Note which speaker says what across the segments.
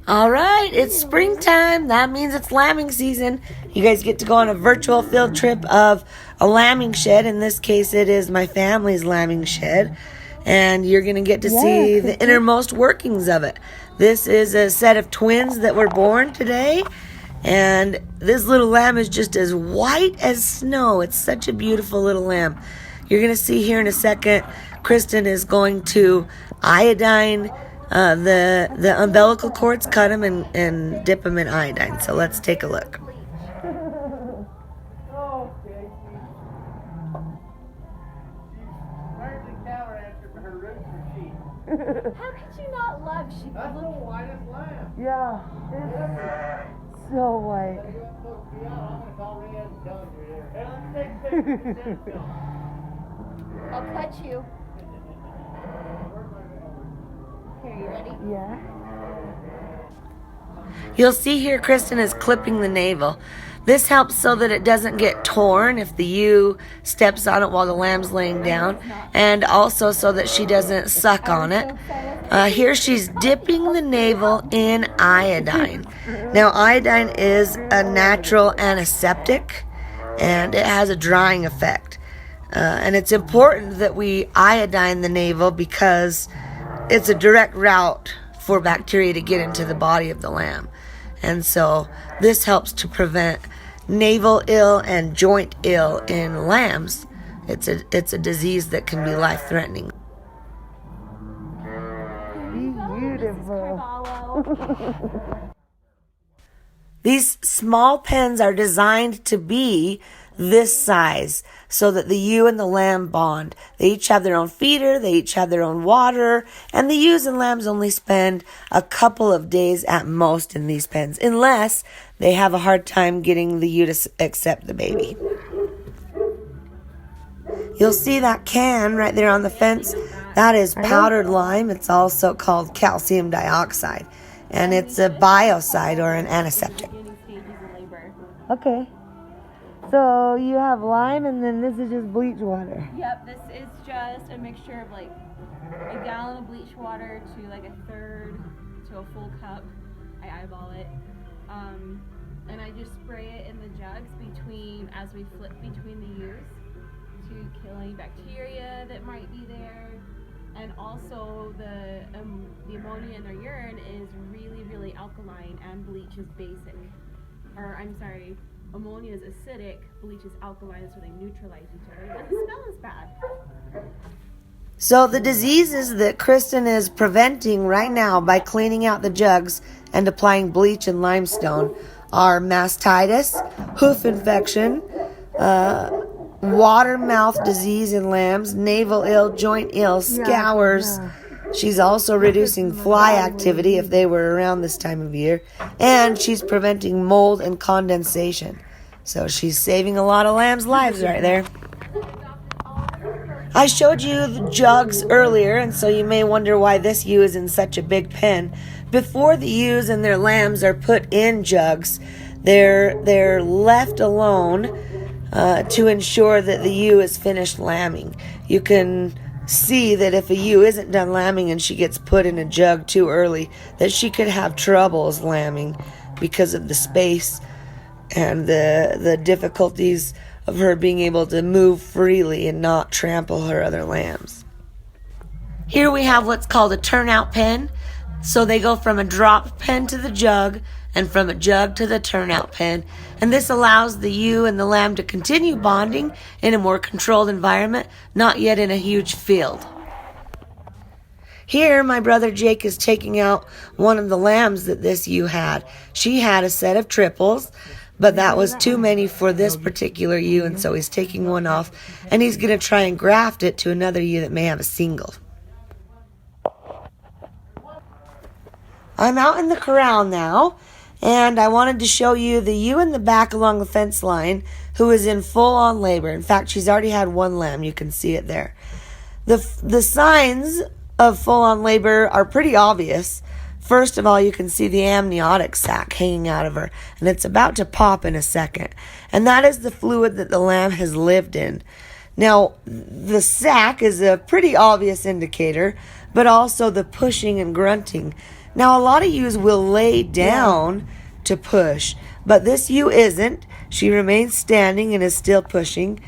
Speaker 1: All right, it's springtime. That means it's lambing season. You guys get to go on a virtual field trip of a lambing shed. In this case, it is my family's lambing shed. And you're going to get to see the innermost workings of it. This is a set of twins that were born today. And this little lamb is just as white as snow. It's such a beautiful little lamb. You're going to see here in a second, Kristen is going to iodine the umbilical cords, cut them and dip them in iodine. So let's take a look.
Speaker 2: How could you not love sheep?
Speaker 3: That's the whitest lamb.
Speaker 4: Yeah, it's so white.
Speaker 2: I'll cut you. Here, you ready?
Speaker 4: Yeah.
Speaker 1: You'll see here Kristen is clipping the navel. This helps so that it doesn't get torn if the ewe steps on it while the lamb's laying down, and also so that she doesn't suck on it. Here she's dipping the navel in iodine. Now iodine is a natural antiseptic and it has a drying effect. And it's important that we iodine the navel because it's a direct route for bacteria to get into the body of the lamb. And so this helps to prevent navel ill and joint ill in lambs. It's a disease that can be life-threatening.
Speaker 4: Beautiful.
Speaker 1: These small pens are designed to be this size so that the ewe and the lamb bond. They each have their own feeder, they each have their own water, and the ewes and lambs only spend a couple of days at most in these pens, unless they have a hard time getting the ewe to accept the baby. You'll see that can right there on the fence. That is powdered lime. It's also called calcium dioxide, and it's a biocide or an antiseptic.
Speaker 4: Okay. So you have lime and then this is just bleach water.
Speaker 2: Yep, this is just a mixture of like a gallon of bleach water to like a third to a full cup. I eyeball it. And I just spray it in the jugs as we flip between the ewes to kill any bacteria that might be there. And also the ammonia in their urine is really, really alkaline and bleach is basic. Ammonia is acidic, bleach is alkaline, so they neutralize each other. It doesn't smell as bad.
Speaker 1: So the diseases that Kristen is preventing right now by cleaning out the jugs and applying bleach and limestone are mastitis, hoof infection, water mouth disease in lambs, navel ill, joint ill, scours. She's also reducing fly activity if they were around this time of year. And she's preventing mold and condensation. So she's saving a lot of lambs' lives right there. I showed you the jugs earlier, and so you may wonder why this ewe is in such a big pen. Before the ewes and their lambs are put in jugs, they're left alone to ensure that the ewe is finished lambing. You can see that if a ewe isn't done lambing and she gets put in a jug too early, that she could have troubles lambing because of the space and the difficulties of her being able to move freely and not trample her other lambs. Here we have what's called a turnout pen. So they go from a drop pen to the jug and from a jug to the turnout pen. And this allows the ewe and the lamb to continue bonding in a more controlled environment, not yet in a huge field. Here, my brother Jake is taking out one of the lambs that this ewe had. She had a set of triples, but that was too many for this particular ewe, and so he's taking one off, and he's going to try and graft it to another ewe that may have a single. I'm out in the corral now, and I wanted to show you the ewe in the back along the fence line who is in full-on labor. In fact, she's already had one lamb. You can see it there. The signs of full-on labor are pretty obvious. First of all, you can see the amniotic sac hanging out of her, and it's about to pop in a second. And that is the fluid that the lamb has lived in. Now, the sac is a pretty obvious indicator, but also the pushing and grunting Now, a lot of ewes will lay down to push, but this ewe isn't. She remains standing and is still pushing.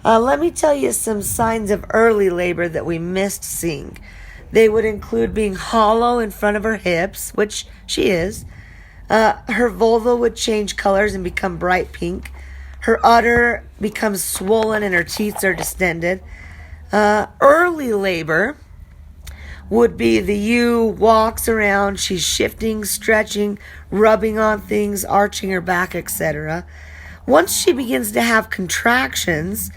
Speaker 1: Let me tell you some signs of early labor that we missed seeing. They would include being hollow in front of her hips, which she is. Her vulva would change colors and become bright pink. Her udder becomes swollen and her teeth are distended. Early labor would be the ewe walks around, she's shifting, stretching, rubbing on things, arching her back, etc. Once she begins to have contractions,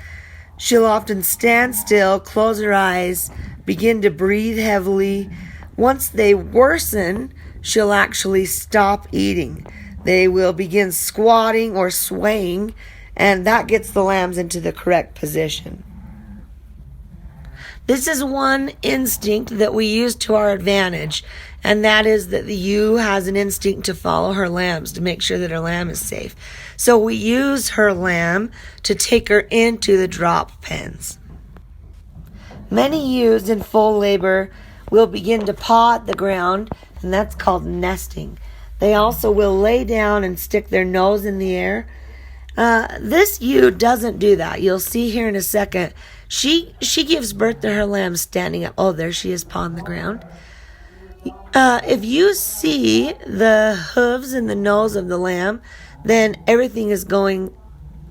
Speaker 1: she'll often stand still, close her eyes, begin to breathe heavily. Once they worsen, she'll actually stop eating. They will begin squatting or swaying, and that gets the lambs into the correct position. This is one instinct that we use to our advantage, and that is that the ewe has an instinct to follow her lambs to make sure that her lamb is safe. So we use her lamb to take her into the drop pens. Many ewes in full labor will begin to paw at the ground, and that's called nesting. They also will lay down and stick their nose in the air. This ewe doesn't do that. You'll see here in a second. She gives birth to her lamb standing up. Oh, there she is pawing the ground. If you see the hooves and the nose of the lamb, then everything is going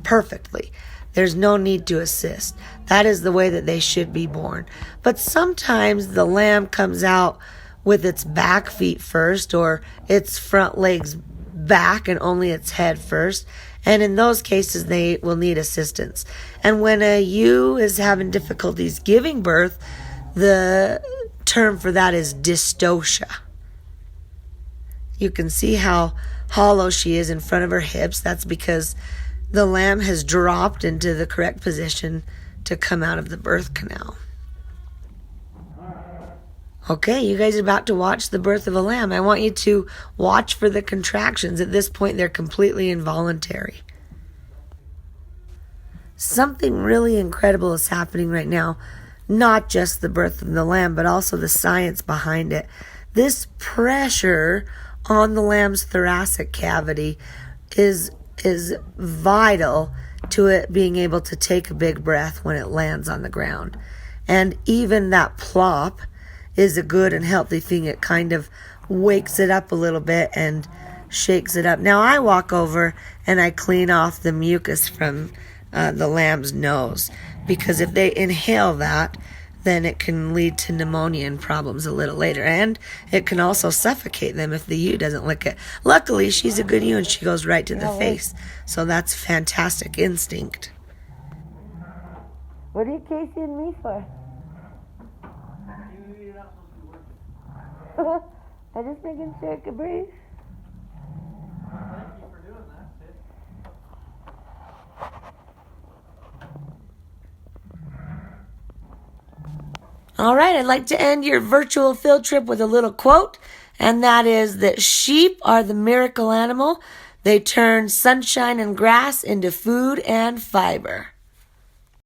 Speaker 1: perfectly. There's no need to assist. That is the way that they should be born. But sometimes the lamb comes out with its back feet first, or its front legs back and only its head first. And in those cases, they will need assistance. And when a ewe is having difficulties giving birth, the term for that is dystocia. You can see how hollow she is in front of her hips. That's because the lamb has dropped into the correct position to come out of the birth canal. Okay, you guys are about to watch the birth of a lamb. I want you to watch for the contractions. At this point, they're completely involuntary. Something really incredible is happening right now. Not just the birth of the lamb, but also the science behind it. This pressure on the lamb's thoracic cavity is vital to it being able to take a big breath when it lands on the ground. And even that plop is a good and healthy thing. It kind of wakes it up a little bit and shakes it up. Now I walk over and I clean off the mucus from the lamb's nose, because if they inhale that, then it can lead to pneumonia and problems a little later, and it can also suffocate them if the ewe doesn't lick it. Luckily, she's a good ewe and she goes right to the face, so that's fantastic instinct.
Speaker 4: What are you casing me for? I'm just making sure I can breathe.
Speaker 3: Thank you for doing that, Sid.
Speaker 1: All right, I'd like to end your virtual field trip with a little quote, and that is that sheep are the miracle animal. They turn sunshine and grass into food and fiber.